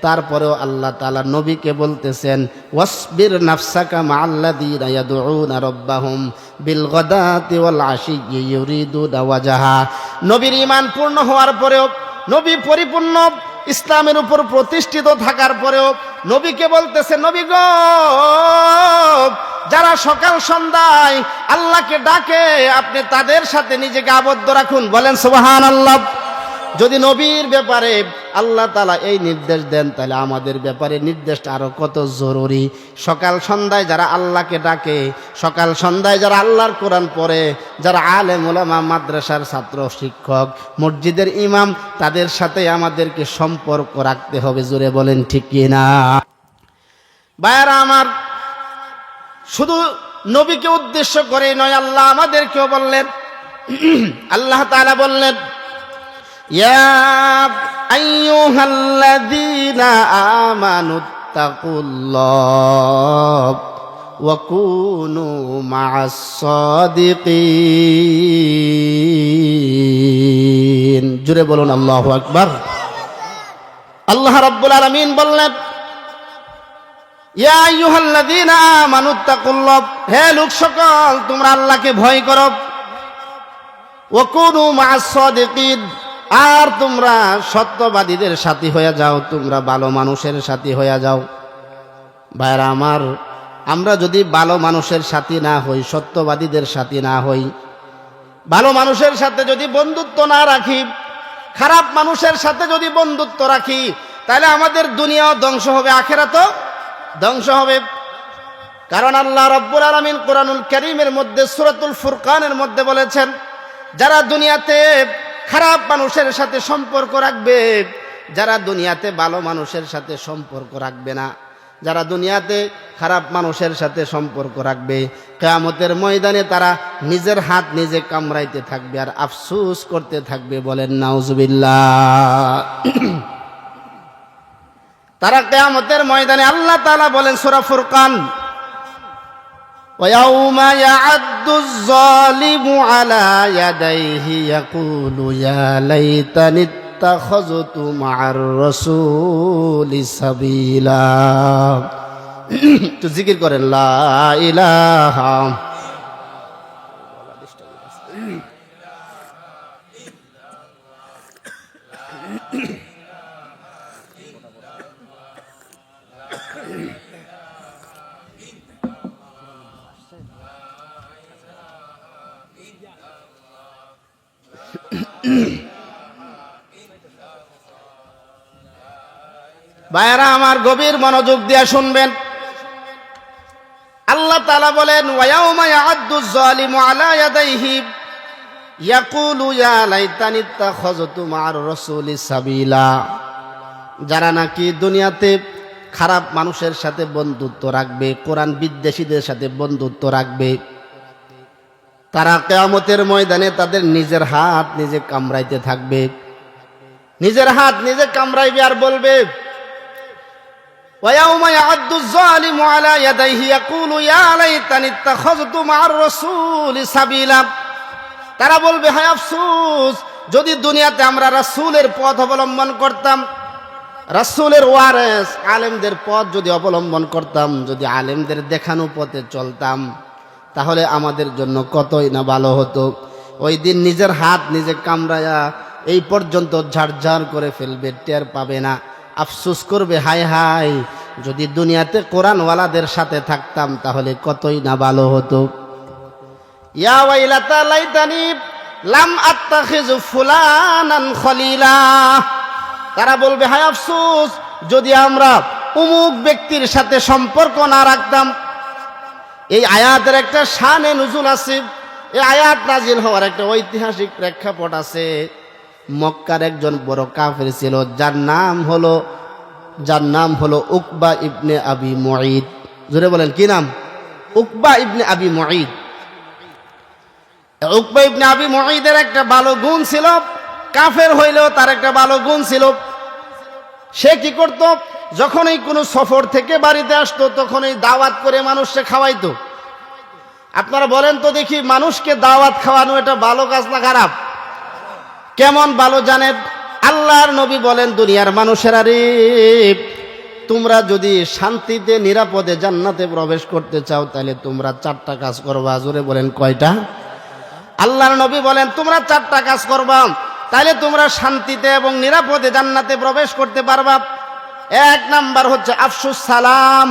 তারপরেও আল্লাহ তাআলা নবীকে বলতেছেন, ওয়াসবির নাফসাকা মাআল্লাযীনা ইয়াদউনা রাব্বাহুম বিল গাদাতি ওয়াল আশিয়্যি ইউরিদুনা ওয়াজহা। নবীর ঈমান পূর্ণ হওয়ার পরেও, নবী পরিপূর্ণ ইসলামের উপর প্রতিষ্ঠিত থাকার পরেও নবীকে বলতেছে, নবী গো, যারা সকাল সন্ধ্যায় আল্লাহকে ডাকে আপনি তাদের সাথে নিজেকে আবদ্ধ রাখুন। বলেন সুবহানাল্লাহ। যদি নবীর ব্যাপারে আল্লাহ তাআলা এই নির্দেশ দেন, তাহলে আমাদের ব্যাপারে নির্দেশটা আরো কত জরুরি। সকাল সন্ধ্যায় যারা আল্লাহকে ডাকে, সকাল সন্ধ্যায় যারা আল্লাহর কোরআন পড়ে, যারা আলেম ওলামা, মাদ্রাসার ছাত্র শিক্ষক, মসজিদের ইমাম, তাদের সাথে আমাদেরকে সম্পর্ক রাখতে হবে। জোরে বলেন ঠিক কি না? ভাইরা আমার, শুধু নবীকে উদ্দেশ্য করে নয়, আল্লাহ আমাদেরকেও বললেন। আল্লাহ তাআলা বললেন, ইয়া আইয়ুহাল্লাযীনা আমানুত্তাকুল্লাহ ওয়া কুনু মা'আস সাদিকিন। জোরে বলুন আল্লাহু আকবার। আল্লাহ রাব্বুল আলামিন বললেন, ইয়া আইয়ুহাল্লাযীনা আমানুত্তাকুল্লাহ, হে লোক সকল তোমরা আল্লাহকে ভয় করো। ওয়াকুনু মা'আস সাদিকিন, আর তোমরা সত্যবাদীদের সাথী হয়ে যাও, তোমরা ভালো মানুষের সাথী হয়ে যাও। ভাইরা আমার, আমরা যদি ভালো মানুষের সাথী না হই, সত্যবাদীদের সাথী না হই, ভালো মানুষের সাথে যদি বন্ধুত্ব না রাখি, খারাপ মানুষের সাথে যদি বন্ধুত্ব রাখি, তাহলে আমাদের দুনিয়াও ধ্বংস হবে, আখিরাতও ধ্বংস হবে। কারণ আল্লাহ রাব্বুল আলামিন কোরআনুল কারীমের মধ্যে সূরাতুল ফুরকানের মধ্যে বলেছেন, যারা দুনিয়াতে খারাপ মানুষের সাথে সম্পর্ক রাখবে, যারা দুনিয়াতে ভালো মানুষের সাথে সম্পর্ক রাখবে না, যারা দুনিয়াতে খারাপ মানুষের সাথে সম্পর্ক রাখবে, কিয়ামতের ময়দানে তারা নিজের হাত নিজে কামড়াইতে থাকবে আর আফসোস করতে থাকবে। বলেন নাউজুবিল্লাহ। তারা কিয়ামতের ময়দানে, আল্লাহ তাআলা বলেন সূরা ফুরকান, وَيَوْمَ يَعَضُّ الظَّالِمُ عَلَى يَدَيْهِ يَقُولُ يَا لَيْتَنِي اتَّخَذْتُ مَعَ الرَّسُولِ سَبِيلًا। তো জিকির করেন লা ইলাহা। ভাইরা আমার, গভীর মনোযোগ দিয়ে শুনবেন। আল্লাহ তাআলা বলেন, ওয়ায়াউমা ইয়া'আদ্দুয যালিমু আলা ইয়াদাইহি ইয়াকুলু ইয়া লাইতানি ইত্তাখাযতু মা'আর রাসূলি সাবিলা। যারা নাকি দুনিয়াতে খারাপ মানুষের সাথে বন্ধুত্ব রাখবে, কোরআন বিদ্বেষীদের সাথে বন্ধুত্ব রাখবে, তারা কিয়ামতের ময়দানে তাদের নিজের হাত নিজে কামড়াইতে থাকবে, নিজের হাত নিজে কামড়াইবে আর বলবে, وَيَوْمَ يَعَضُّ الظَّالِمُ عَلَى يَدَيْهِ يَقُولُ يَا لَيْتَنِي اتَّخَذْتُ مَعَ الرَّسُولِ سَبِيلًا। তারা বলবে, হায় আফসোস, যদি দুনিয়াতে আমরা রাসূলের পথ অবলম্বন করতাম, রাসূলের ওয়ারিস আলেমদের পথ যদি অবলম্বন করতাম, যদি আলেমদের দেখানো পথে চলতাম, তাহলে আমাদের জন্য কতই না ভালো হতো। ওই দিন নিজের হাত নিজে কামড়ায়া এই পর্যন্ত ঝাড়ঝাড় করে ফেলবে, টের পাবে না, আফসোস করবে, হায় হায়, যদি দুনিয়াতে কোরআনওয়ালাদের সাথে থাকতাম তাহলে কতই না ভালো হতো। ইয়া ওয়াইলাতা লাইতানি লাম আত্তাখিযু ফুলানান খলিলা। তারা বলবে, হায় আফসোস, যদি আমরা অমুক ব্যক্তির সাথে সম্পর্ক না রাখতাম। এই আয়াতের একটা শানে নুজুল আছে, এই আয়াত নাজিল হওয়ার একটা ঐতিহাসিক প্রেক্ষাপট আছে। মক্কার একজন বড় কাফের ছিল, যার নাম হলো উকবা ইবনে আবি মুঈদ। জোরে বলেন, কি নাম? উকবা ইবনে আবি মুঈদ। উকবা ইবনে আবি মুঈদের একটা ভালো গুণ ছিল, কাফের হইলেও তার একটা ভালো গুণ ছিল। সে কি করত? যখনই কোনো সফর থেকে বাড়িতে আসতো, তখনই দাওয়াত করে মানুষকে খাওয়াইতো। আপনারা বলেন তো দেখি, মানুষকে দাওয়াত খাওয়ানো এটা ভালো কাজ না খারাপ? কেমন ভালো জানেন? আল্লাহর নবী বলেন, দুনিয়ার মানুষেরা রে, তোমরা যদি শান্তিতে নিরাপদে জান্নাতে প্রবেশ করতে চাও, তাহলে তোমরা 4টা কাজ করবা। জোরে বলেন, কয়টা? আল্লাহর নবী বলেন, তোমরা 4টা কাজ করবা, তাহলে তোমরা শান্তিতে এবং নিরাপদে জান্নাতে প্রবেশ করতে পারবা। 1 নাম্বার হচ্ছে আফসুস সালাম।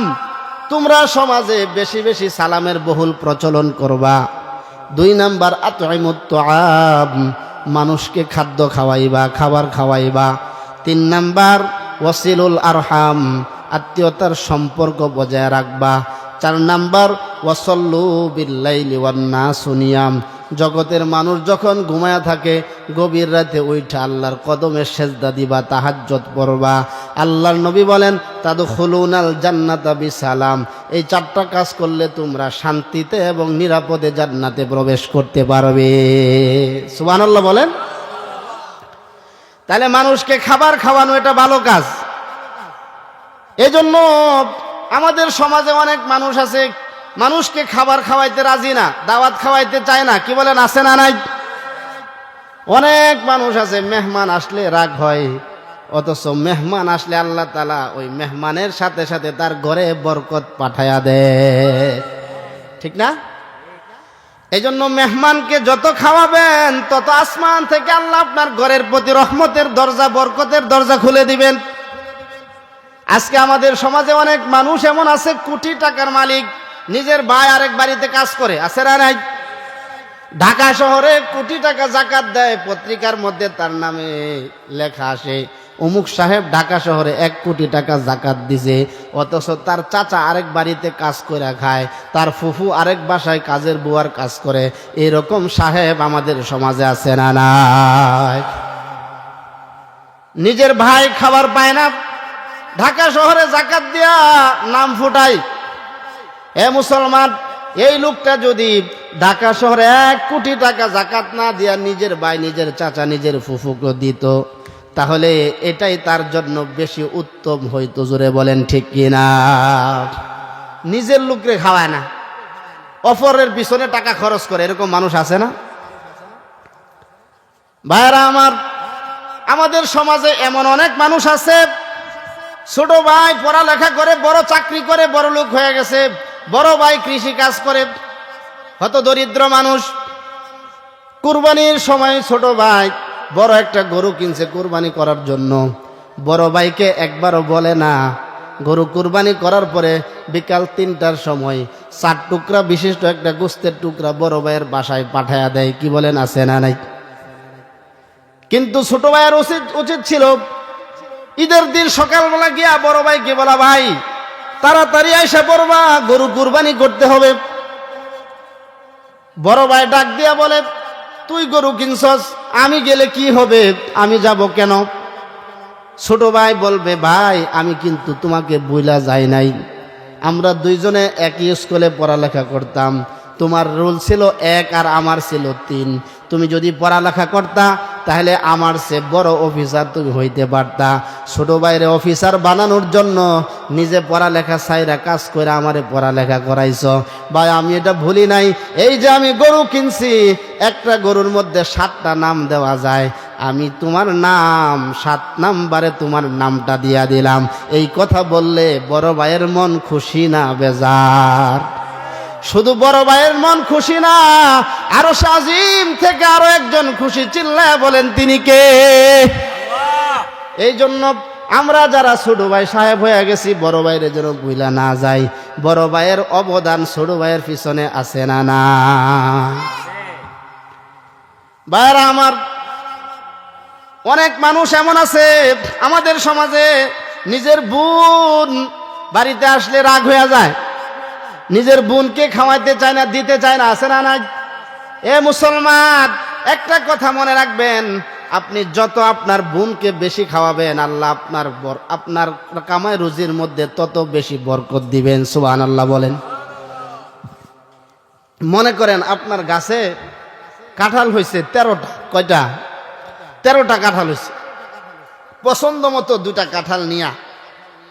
তোমরা সমাজে বেশি বেশি সালামের বহুল প্রচলন করবা। 2 নাম্বার আতঈমুত তুআম, মানুষকে খাদ্য খাওয়াইবা, খাবার খাওয়াইবা। 3 নাম্বার ওয়াসিলুল আরহাম, আত্মীয়তার সম্পর্ক বজায় রাখবা। 4 নাম্বার ওয়াসাল্লু বিল্লাইলি ওয়ান নাসু নিয়াম, জগতের মানুষ যখন ঘুমায়া থাকে, গভীর রাতে উঠা আল্লাহর কদমে সেজদা দিবা, তাহাজ্জুদ পড়বা। আল্লাহর নবী বলেন, তাদখুলুনাল জান্নাতা বিসালাম। এই 4টা কাজ করলে তোমরা শান্তিতে এবং নিরাপদে জান্নাতে প্রবেশ করতে পারবে। সুবহানাল্লাহ বলেন। তাহলে মানুষকে খাবার খাওয়ানো এটা ভালো কাজ। এজন্য আমাদের সমাজে অনেক মানুষ আছে, মানুষকে খাবার খাওয়াইতে রাজি না, দাওয়াত খাওয়াইতে চায় না। কি বলেন, আছে না নাই? অনেক মানুষ আছে, মেহমান আসলে রাগ হয়, অথচ মেহমান আসলে আল্লাহ তাআলা ওই মেহমানের সাথে সাথে তার ঘরে বরকত পাঠায়া দেয়। ঠিক না? এই জন্য মেহমানকে যত খাওয়াবেন তত আসমান থেকে আল্লাহ আপনার ঘরের প্রতি রহমতের দরজা, বরকতের দরজা খুলে দিবেন। আজকে আমাদের সমাজে অনেক মানুষ এমন আছে, কোটি টাকার মালিক, নিজের ভাই আরেক বাড়িতে কাজ করে, আছে না নাই? ঢাকা শহরে কোটি টাকা জাকাত দেয়, পত্রিকার মধ্যে তার নামে লেখা আসে অমুক সাহেব ঢাকা শহরে 1 কোটি টাকা জাকাত দিছে, অথচ তার চাচা আরেক বাড়িতে কাজ করে খায়, তার ফুফু আরেক বাসায় কাজের বুয়ার কাজ করে। এরকম সাহেব আমাদের সমাজে আছে না নাই? নিজের ভাই খাবার পায় না, ঢাকা শহরে জাকাত দিয়া নাম ফুটাই। এ মুসলমান, এই লোকটা যদি ঢাকা শহরে 1 কোটি টাকা জাকাত না দিয়া নিজের ভাই, নিজের চাচা, নিজের ফুফুকে দিত, তাহলে এটাই তার জন্য বেশি উত্তম হইতো। জোরে বলেন ঠিক কিনা? নিজের লোকরে খাওয়ায় না, অপরের পিছনে টাকা খরচ করে, এরকম মানুষ আছে না? ভাইরা আমার, আমাদের সমাজে এমন অনেক মানুষ আছে, ছোট ভাই পড়ালেখা করে বড় চাকরি করে বড় লোক হয়ে গেছে, বড় ভাই কৃষি কাজ করে, হত দরিদ্র মানুষ। কুরবানির সময় ছোট ভাই বড় একটা গরু কিনছে কুরবানি করার জন্য, বড় ভাইকে একবারও বলে না। গরু কুরবানি করার পরে বিকাল 3টার সময় 4 টুকরা বিশিষ্ট একটা গোস্তের টুকরা বড় ভাইয়ের বাসায় পাঠায়া দেয়। কি বলেন, আছে না নাই? কিন্তু ছোট ভাইয়ের উচিত ছিল ঈদের দিন সকালবেলা গিয়া বড় ভাইকে বলা, ভাই তাড়াতাড়ি আইসা পড়বা, গরু কুরবানি করতে হবে। বড় ভাই ডাক দিয়া বলে, তুই গরু কিনছস, আমি গেলে কি হবে, আমি যাব কেন? ছোট ভাই বলবে, ভাই আমি কিন্তু তোমাকে বইলা যাই নাই, আমরা দুইজনে একই স্কুলে পড়ালেখা করতাম, তোমার রোল ছিল 1 আর আমার ছিল 3। তুমি যদি পড়ালেখা করতা তাহলে আমার চেয়ে বড় অফিসার তুমি হইতে পারতা। ছোট ভাইরে অফিসার বানানোর জন্য নিজে পড়ালেখা ছাইরা কাজ করে আমারে পড়ালেখা করাইছ। ভাই আমি এটা ভুলি নাই, এই যে আমি গরু কিনছি, একটা গরুর মধ্যে 7টা নাম দেওয়া যায়, আমি তোমার নাম 7 নাম্বারে তোমার নামটা দিয়া দিলাম। এই কথা বললে বড় ভাইয়ের মন খুশি না বেজার? শুধু বড় ভাইয়ের মন খুশি না, আরো আজিম থেকে আরো একজন খুশি, চিল্লায় বলেন তিনি কে? এই জন্য আমরা যারা ছোট ভাই সাহেব হয়ে গেছি, বড় ভাইয়ের যেন ভুলা না যাই। বড় ভাইয়ের অবদান ছোট ভাইয়ের পিছনে আছে না না? ভাইয়েরা আমার, অনেক মানুষ এমন আছে আমাদের সমাজে, নিজের বোন বাড়িতে আসলে রাগ হয়ে যায়, নিজের বোনকে খাওয়াইতে চায় না, দিতে চায় না, আছে না নাই? এ মুসলমান, একটা কথা মনে রাখবেন, আপনি যত আপনার বোনকে বেশি খাওয়াবেন, আল্লাহ আপনার কামাই রুজির মধ্যে তত বেশি বরকত দিবেন। সুবহানাল্লাহ বলেন। মনে করেন আপনার গাছে কাঁঠাল হয়েছে 13টা, কয়টা? 13টা কাঁঠাল হয়েছে। পছন্দ মতো 2টা কাঁঠাল নিয়া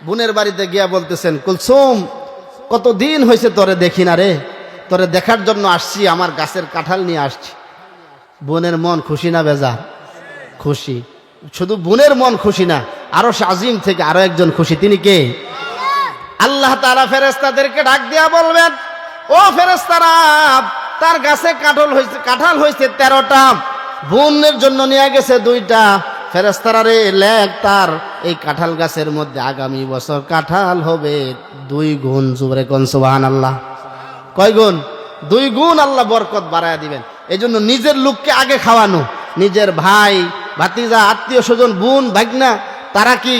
বোনের বাড়িতে গিয়া বলতেছেন, কুলসুম কতদিন হয়েছে তোরে দেখি না রে, তোরে দেখার জন্য আসছি, আমার গাছের কাঁঠাল নিয়ে আসছি। বোনের মন খুশি না বেজার? খুশি। শুধু বোনের মন খুশি না, আরো আজিম থেকে আরো একজন খুশি, তিনি কে? আল্লাহ তাআলা ফেরেশতাদেরকে ডাক দিয়া বলবেন, ও ফেরেশতারা, তার গাছে কাঁঠাল হয়েছে 13টা, বোনের জন্য নিয়ে গেছে 2টা। ফেরেশতারা রে, লেখ তার এই কাঁঠাল গাছের মধ্যে আগামী বছর কাঁঠাল হবে 2 গুণ। জোরে কোন সুবহানাল্লাহ। কয় গুণ? 2 গুণ আল্লাহ বরকত বাড়ায়া দিবেন। এই জন্য নিজের লোককে আগে খাওয়ানো, নিজের ভাই ভাতিজা আত্মীয় স্বজন বোন ভাগনা তারা কি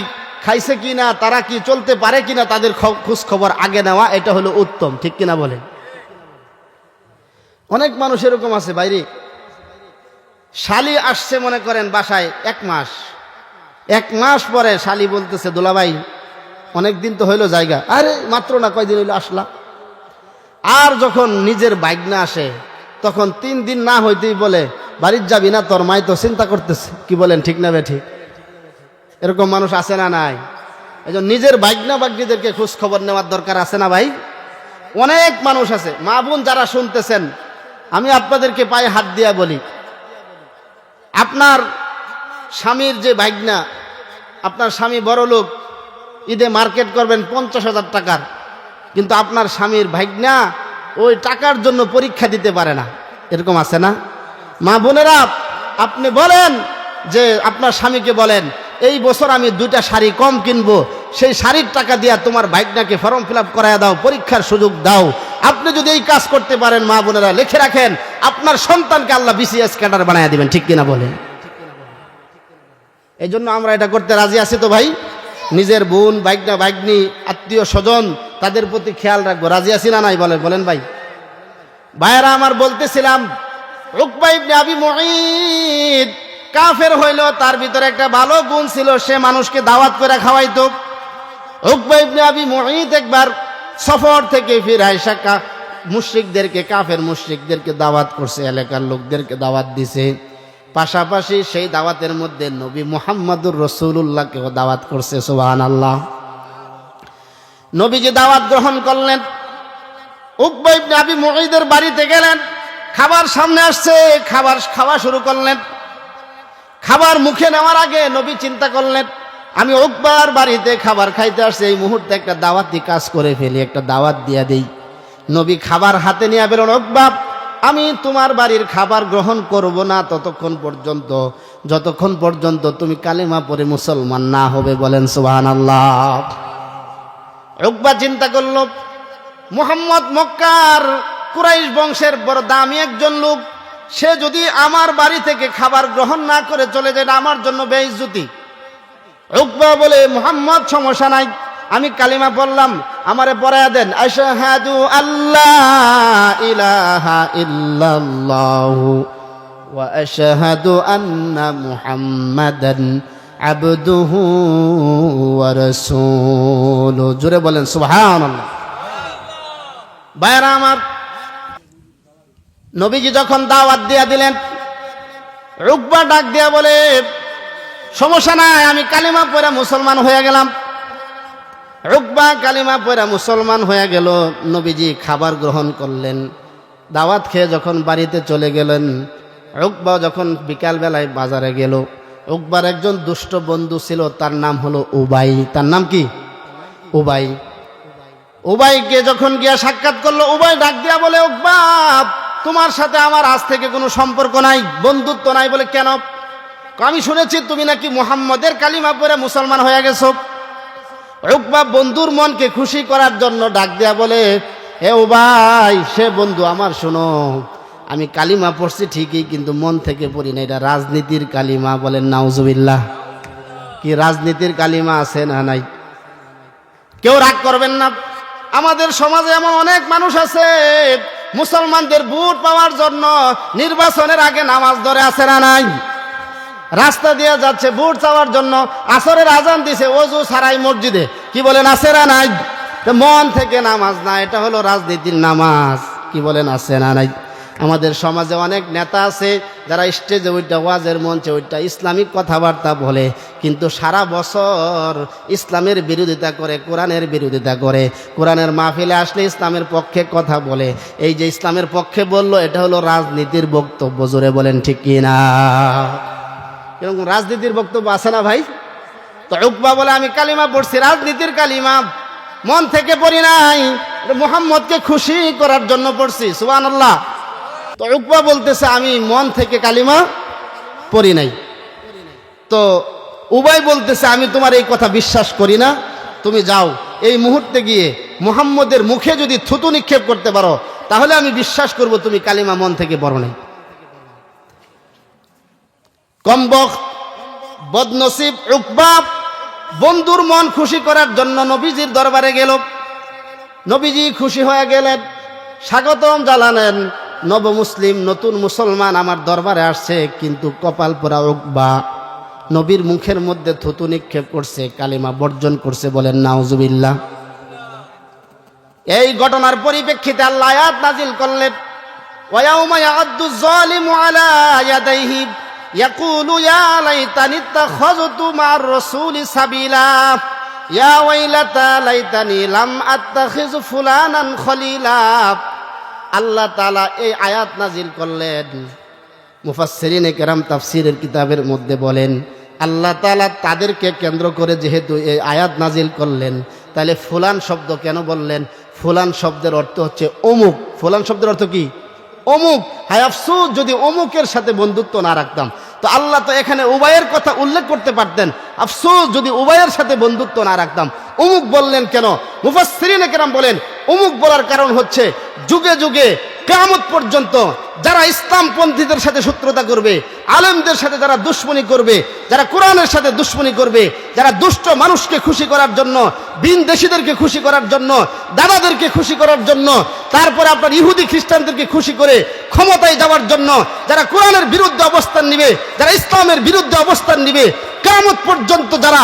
খাইছে কিনা, তারা কি চলতে পারে কিনা, তাদের খোঁজ খবর আগে নেওয়া, এটা হলো উত্তম। ঠিক কিনা বলেন? অনেক মানুষ এরকম আছে বাইরে, শালি আসছে মনে করেন বাসায় 1 মাস পরে শালি বলতেছে, দুলাভাই অনেকদিন তো হইলো জায়গা, আরে মাত্র না কয়দিন হইলো আসলা। আর যখন নিজের ভাগনা আসে তখন 3 দিন না হইতেই বলে, বাড়ির যাবি না, তোর মাই তো চিন্তা করতেছে। কি বলেন, ঠিক না বে ঠিক? এরকম মানুষ আছে না নাই? এই জন্য নিজের ভাগনা ভাগ্নিদেরকে খোঁজ খবর নেওয়ার দরকার আছে না ভাই? অনেক মানুষ আছে, মা বোন যারা শুনতেছেন, আমি আপনাদেরকে পায়ে হাত দিয়া বলি, আপনার স্বামীর যে ভাগনা, আপনার স্বামী বড় লোক, ঈদে মার্কেট করবেন 50,000 টাকার, কিন্তু আপনার স্বামীর ভাগনা ওই টাকার জন্য পরীক্ষা দিতে পারে না। এরকম আছে না? মা বোনেরা, আপনি বলেন যে আপনার স্বামীকে বলেন, এই বছর আমি 2টা শাড়ি কম কিনবো, সেই শাড়ির টাকা দিয়া তোমার ভাইগনাকে ফর্ম ফিল আপ করায় দাও, পরীক্ষার সুযোগ দাও। আপনি যদি এই কাজ করতে পারেন, মা বোনেরা লিখে রাখেন, আপনার সন্তানকে আল্লাহ বিসিএস ক্যাডার বানায় দিবেন। ঠিক কিনা বলেন? এই জন্য আমরা এটা করতে রাজি আছি তো ভাই? নিজের বোন, ভাইগনা, ভাইগনি, আত্মীয় স্বজন, তাদের প্রতি খেয়াল রাখবো। রাজি আছি না নাই? বলেন বলেন ভাই। ভাইয়েরা আমার, বলতেছিলাম উকবা ইবনে আবি মুঈত কাফের হইল, তার ভিতরে একটা ভালো গুণ ছিল, সে মানুষকে দাওয়াত করে খাওয়াইতো। উকবা ইবনে আবি মুঈত একবার সফর থেকে ফিরে আইসা মুশরিকদেরকে, কাফের মুশরিকদেরকে দাওয়াত করছে, এলাকার লোকদেরকে দাওয়াত দিছে। পাশাপাশি সেই দাওয়াতের মধ্যে নবী মুহাম্মদুর রাসূলুল্লাহকেও দাওয়াত করছে। সুবহানাল্লাহ। নবীজি দাওয়াত গ্রহণ করলেন, উকবা ইবনে আবি মুঈদের বাড়িতে গেলেন, খাবার সামনে আসছে, খাবার খাওয়া শুরু করলেন। খাবার মুখে নেওয়ার আগে নবী চিন্তা করলেন, আমি উকবার বাড়িতে খাবার খাইতে আসছি, এই মুহূর্তে একটা দাওয়াতি কাজ করে ফেলি, একটা দাওয়াত দিয়া দেই। নবী খাবার হাতে নিয়ে বললেন, উকবা, আমি তোমার বাড়ির খাবার গ্রহণ করব না যতক্ষণ পর্যন্ত তুমি কালিমা পড়ে মুসলমান না হবে। বলেন সুবহানাল্লাহ। উকবা চিন্তা করল, মুহাম্মদ মক্কার কুরাইশ বংশের বড় দামি একজন লোক, সে যদি আমার বাড়ি থেকে খাবার গ্রহণ না করে চলে যায়, আমার জন্য বেইজ্জতি। উকবা বলে, মুহাম্মদ সমস্যা নাই, আমি কালিমা পড়লাম, আমারে পড়ায়া দেন। আশহাদু আল্লাহ ইলাহা ইল্লাল্লাহু ওয়া আশহাদু আন্না মুহাম্মাদান আবদুহু ওয়া রাসূলুহু। জোরে বলেন সুবহানাল্লাহ। ভাইরা আমার, নবীজি যখন দাওয়াত দিয়া দিলেন, উকবা ডাক দিয়া বলে, সমস্যা নাই, আমি কালিমা পড়ে মুসলমান হয়ে গেলাম। উকবা কালিমা পড়ে মুসলমান হয়ে গেল। নবীজি খাবার গ্রহণ করলেন, দাওয়াত খেয়ে যখন বাড়িতে চলে গেলেন, উকবা যখন বিকাল বেলায় বাজারে গেল, উকবার একজন দুষ্ট বন্ধু ছিল, তার নাম হলো উবাই। তার নাম কি? উবাই। উবাইকে যখন গিয়া সাক্ষাৎ করলো, উবাই ডাক দিয়া বলে, উকবা, তোমার সাথে আমার আজ থেকে কোনো সম্পর্ক নাই, বন্ধুত্ব নাই। বলে, কেন? আমি শুনেছি তুমি নাকি মুহাম্মদের কালিমা পড়ে মুসলমান হয়ে গেছো। উকবা বন্ধুর মনকে খুশি করার জন্য ডাক দিয়া বলে, হে উবাই, সে বন্ধু আমার, শোনো, আমি কালিমা পড়ছি ঠিকই, কিন্তু মন থেকে পড়ি না, এটা রাজনীতির কালিমা। বলেন নাউজুবিল্লাহ। কি রাজনীতির কালিমা আছে না নাই? কেউ রাগ করবেন না। আমাদের সমাজে এমন অনেক মানুষ আছে, মুসলমানদের ভোট পাওয়ার জন্য নির্বাচনের আগে নামাজ ধরে, আছে না নাই? রাস্তা দিয়ে যাচ্ছে ভোট চাওয়ার জন্য, আসরের আজান দিছে, ওযু ছাড়াই মসজিদে। কি বলেন, আছে না নাই? মন থেকে নামাজ না, এটা হলো রাজনীতির নামাজ। কি বলেন, আছে না নাই? আমাদের সমাজে অনেক নেতা আছে যারা স্টেজে ওইটা, ওয়াজের মঞ্চে ওইটা ইসলামিক কথাবার্তা বলে, কিন্তু সারা বছর ইসলামের বিরোধিতা করে, কোরআনের বিরোধিতা করে। কোরআনের মাহফিলে আসলে ইসলামের পক্ষে কথা বলে। এই যে ইসলামের পক্ষে বললো, এটা হলো রাজনীতির বক্তব্য। জোরে বলেন ঠিক কিনা? এরকম রাজনীতির বক্তব্য আছে না ভাই? তো উকবা বলে, আমি কালিমা পড়ছি, রাজনীতির কালিমা, মন থেকে পড়ি নাই, মুহাম্মদকে খুশি করার জন্য পড়ছি। সুবহানাল্লাহ। তো উকবা বলতেছে, আমি মন থেকে কালিমা পড়ি নাই। তো উবাই বলতেছে, আমি তোমার এই কথা বিশ্বাস করি না, তুমি যাও, এই মুহূর্তে গিয়ে মুহাম্মদের মুখে যদি থুতু নিক্ষেপ করতে পারো, তাহলে আমি বিশ্বাস করব তুমি কালিমা মন থেকে পড়ো নাই। কমবখ বদনসিব উকবা বন্ধুর মন খুশি করার জন্য নবীজির দরবারে গেল। নবীজি খুশি হয়ে গেলেন, স্বাগতম জানালেন, নব মুসলিম, নতুন মুসলমান আমার দরবারে আসছে। কিন্তু কপাল পোড়া উকবা নবীর মুখের মধ্যে থুতু নিক্ষেপ করছে, কালিমা বর্জন করছে। বলেন নাউজুবিল্লাহ। এই ঘটনার পরিপ্রেক্ষিতে আল্লাহ আয়াত নাজিল করলেন, ওয়ায়াউমা ইয়া'আদ্দু যালিমু আলা ইয়াদাইহি ইয়াকুলু ইয়া লাইতানি ইত্তাখাযতু মা'আর রাসূলি সাবিলা ইয়া ওয়াইলাতা লাইতানি লাম আত্তাখিয ফুলানান খলিলা। আল্লাহ তাআলা এই আয়াত নাজিল করলেন। মুফাসসিরিনে কেরাম তাফসীরের কিতাবের মধ্যে বলেন, আল্লাহ তাআলা তাদেরকে কেন্দ্র করে যেহেতু এই আয়াত নাজিল করলেন, তাহলে ফুলান শব্দ কেন বললেন? ফুলান শব্দের অর্থ হচ্ছে অমুক। ফুলান শব্দের অর্থ কি? অমুক, হায় আফসোস যদি অমুকের সাথে বন্ধুত্ব না রাখতাম। তো আল্লাহ তো এখানে উভয়ের কথা উল্লেখ করতে পারতেন, আফসোস যদি উভয়ের সাথে বন্ধুত্ব না রাখতাম। অমুক বললেন কেন? মুফাসসিরিনে কেরাম বলেন অমুক বলার কারণ হচ্ছে যুগে যুগে কিয়ামত পর্যন্ত যারা ইসলামপন্থীদের সাথে শত্রুতা করবে, আলেমদের সাথে যারা দুশ্মনী করবে, যারা কোরআনের সাথে দুশ্মনী করবে, যারা দুষ্ট মানুষকে খুশি করার জন্য, বিনদেশীদেরকে খুশি করার জন্য, দাদাদেরকে খুশি করার জন্য, তারপরে আপনার ইহুদি খ্রিস্টানদেরকে খুশি করে ক্ষমতায় যাওয়ার জন্য যারা কোরআনের বিরুদ্ধে অবস্থান নিবে, যারা ইসলামের বিরুদ্ধে অবস্থান নিবে, কিয়ামত পর্যন্ত যারা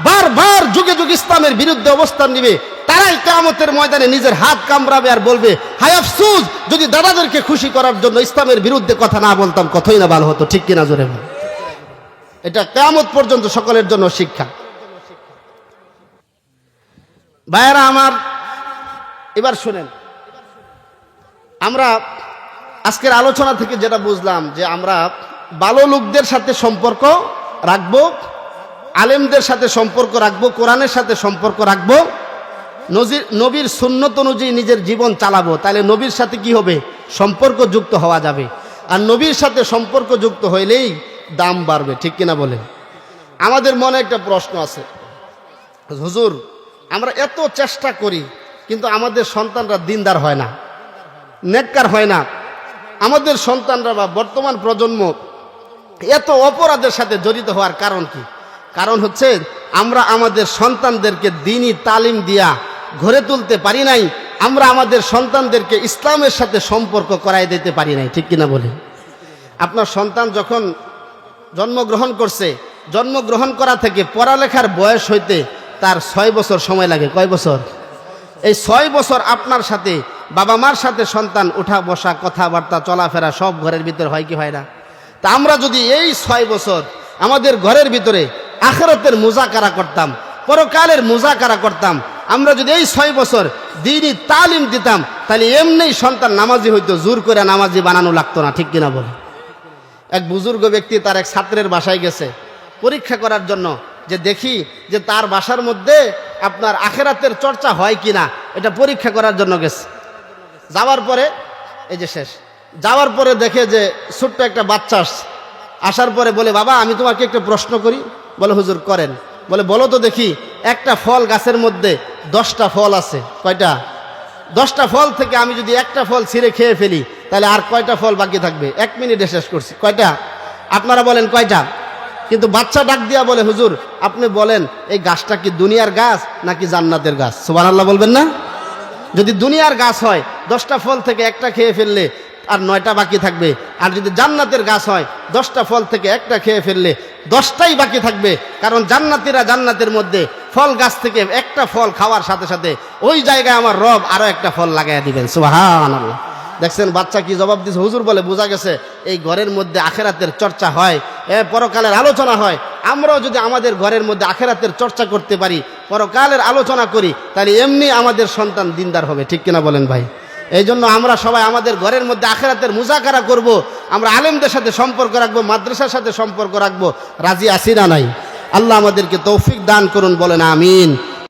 বারবার যুগে যুগে ইসলামের বিরুদ্ধে অবস্থান নিবে, তারাই কিয়ামতের ময়দানে নিজের হাত কামড়াবে আর বলবে হায় আফসোস যদি দাদাদেরকে খুশি করার জন্য ইসলামের বিরুদ্ধে কথা না বলতাম, কতই না ভালো হতো। ঠিক কিনা জোরে বল? এটা কিয়ামত পর্যন্ত সকলের জন্য শিক্ষা। ভাইয়েরা আমার, এবার শুনেন, আমরা আজকের আলোচনা থেকে যেটা বুঝলাম যে আমরা ভালো লোকদের সাথে সম্পর্ক রাখবো, আলেমদের সাথে সম্পর্ক রাখবো, কোরআনের সাথে সম্পর্ক রাখবো, নবীর সুন্নত অনুযায়ী নিজের জীবন চালাবো, তাহলে নবীর সাথে কি হবে? সম্পর্ক যুক্ত হওয়া যাবে। আর নবীর সাথে সম্পর্ক যুক্ত হইলেই দাম বাড়বে। ঠিক কিনা বলেন? আমাদের মনে একটা প্রশ্ন আছে, হুজুর আমরা এত চেষ্টা করি কিন্তু আমাদের সন্তানরা দিনদার হয় না, নেককার হয় না, আমাদের সন্তানরা বা বর্তমান প্রজন্ম এত অপরাধের সাথে জড়িত হওয়ার কারণ কি? কারণ হচ্ছে আমরা আমাদের সন্তানদেরকে দ্বীনি তালিম দিয়া গড়ে তুলতে পারি নাই, আমরা আমাদের সন্তানদেরকে ইসলামের সাথে সম্পর্ক করাই দিতে পারি নাই। ঠিক কিনা বলে? আপনার সন্তান যখন জন্মগ্রহণ করছে, জন্মগ্রহণ করা থেকে পড়ালেখার বয়স হইতে তার 6 বছর সময় লাগে। কয় বছর? এই 6 বছর আপনার সাথে বাবা মার সাথে সন্তান উঠা বসা, কথাবার্তা, চলাফেরা সব ঘরের ভিতরে হয় কি হয় না? তা আমরা যদি এই 6 বছর আমাদের ঘরের ভিতরে আখিরাতের মুজাকারা করতাম, পরকালের মুজাকারা করতাম, আমরা যদি এই 6 বছর দ্বীনি তালিম দিতাম, তাহলে এমনিই সন্তান নামাজি হইতো, জোর করে নামাজি বানানো লাগতো না। ঠিক কিনা বলে? এক বুজুর্গ ব্যক্তি তার এক ছাত্রের বাসায় গেছে পরীক্ষা করার জন্য, যে দেখি যে তার বাসার মধ্যে আপনার আখিরাতের চর্চা হয় কিনা, এটা পরীক্ষা করার জন্য গেছে। যাওয়ার পরে এই যে শেষ, যাওয়ার পরে দেখে যে ছোট্ট একটা বাচ্চা আসছে। আসার পরে বলে, বাবা আমি তোমাকে একটা প্রশ্ন করি। বলে, হুজুর করেন। বলে, বলো তো দেখি, একটা ফল গাছের মধ্যে 10টা ফল আছে, কয়টা? 10টা ফল থেকে আমি যদি একটা ফল ছিঁড়ে খেয়ে ফেলি তাহলে আর কয়টা ফল বাকি থাকবে? 1 মিনিটে শেষ করছি। কয়টা? আপনারা বলেন কয়টা? কিন্তু বাচ্চা ডাক দিয়া বলে, হুজুর আপনি বলেন এই গাছটা কি দুনিয়ার গাছ নাকি জান্নাতের গাছ? সুবহানাল্লাহ বলবেন না? যদি দুনিয়ার গাছ হয় 10টা ফল থেকে একটা খেয়ে ফেললে আর 9টা বাকি থাকবে, আর যদি জান্নাতের গাছ হয় 10টা ফল থেকে একটা খেয়ে ফেললে 10টাই বাকি থাকবে। কারণ জান্নাতীরা জান্নাতের মধ্যে ফল গাছ থেকে একটা ফল খাওয়ার সাথে সাথে ওই জায়গায় আমার রব আরো একটা ফল লাগাইয়া দিবেন। সুবহানাল্লাহ। দেখছেন বাচ্চা কি জবাব দিছে? হুজুর বলে, বোঝা গেছে এই ঘরের মধ্যে আখিরাতের চর্চা হয়, পরকালের আলোচনা হয়। আমরাও যদি আমাদের ঘরের মধ্যে আখিরাতের চর্চা করতে পারি, পরকালের আলোচনা করি, তাহলে এমনি আমাদের সন্তান দিনদার হবে। ঠিক কিনা বলেন ভাই? এই জন্য আমরা সবাই আমাদের ঘরের মধ্যে আখিরাতের মুজাকারা করব, আমরা আলেমদের সাথে সম্পর্ক রাখবো, মাদ্রাসার সাথে সম্পর্ক রাখবো। রাজি আছি না নাই? আল্লাহ আমাদেরকে তৌফিক দান করুন, বলেন আমিন।